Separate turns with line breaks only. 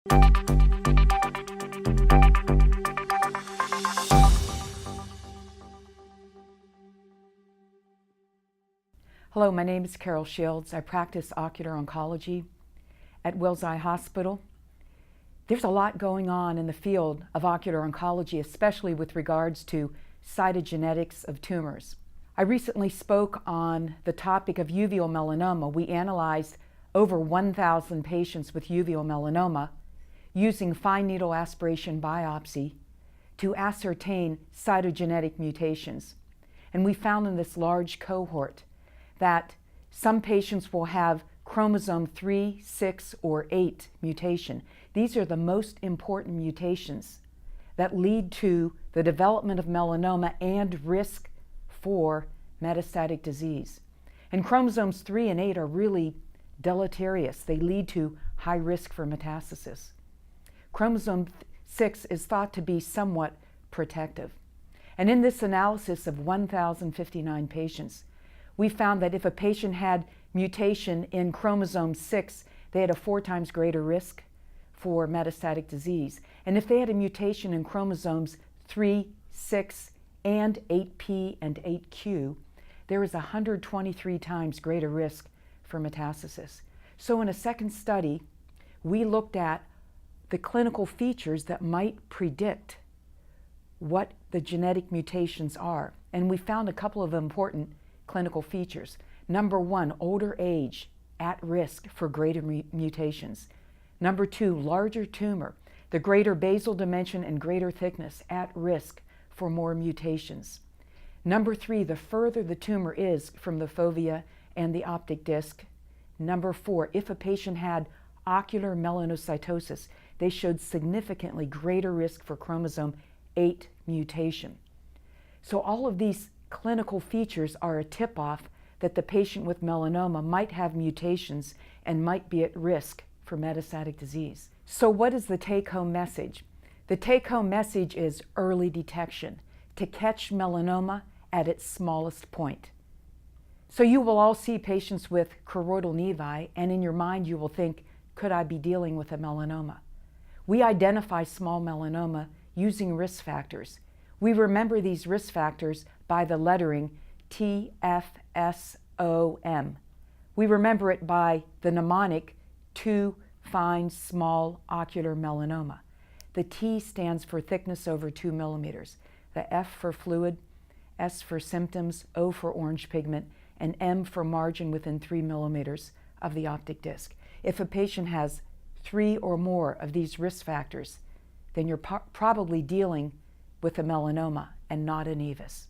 Hello, my name is Carol Shields. I practice ocular oncology at Wills Eye Hospital. There's a lot going on in the field of ocular oncology, especially with regards to cytogenetics of tumors. I recently spoke on the topic of uveal melanoma. We analyzed over 1,000 patients with uveal melanoma using fine needle aspiration biopsy to ascertain cytogenetic mutations. And we found in this large cohort that some patients will have chromosome 3, 6, or 8 mutation. These are the most important mutations that lead to the development of melanoma and risk for metastatic disease. And chromosomes 3 and 8 are really deleterious. They lead to high risk for metastasis. Chromosome 6 is thought to be somewhat protective. And in this analysis of 1,059 patients, we found that if a patient had mutation in chromosome 6, they had a 4 times greater risk for metastatic disease. And if they had a mutation in chromosomes 3, 6, and 8p and 8q, there is 123 times greater risk for metastasis. So in a second study, we looked at the clinical features that might predict what the genetic mutations are. And we found a couple of important clinical features. Number 1, older age at risk for greater mutations. Number 2, larger tumor, the greater basal dimension and greater thickness at risk for more mutations. Number 3, the further the tumor is from the fovea and the optic disc. Number 4, if a patient had ocular melanocytosis, they showed significantly greater risk for chromosome 8 mutation. So all of these clinical features are a tip-off that the patient with melanoma might have mutations and might be at risk for metastatic disease. So what is the take-home message? The take-home message is early detection, to catch melanoma at its smallest point. So you will all see patients with choroidal nevi, and in your mind you will think, could I be dealing with a melanoma? We identify small melanoma using risk factors. We remember these risk factors by the lettering TFSOM. We remember it by the mnemonic 2 fine small ocular melanoma. The T stands for thickness over 2 millimeters, the F for fluid, S for symptoms, O for orange pigment, and M for margin within 3 millimeters of the optic disc. If a patient has 3 or more of these risk factors, then you're probably dealing with a melanoma and not a nevus.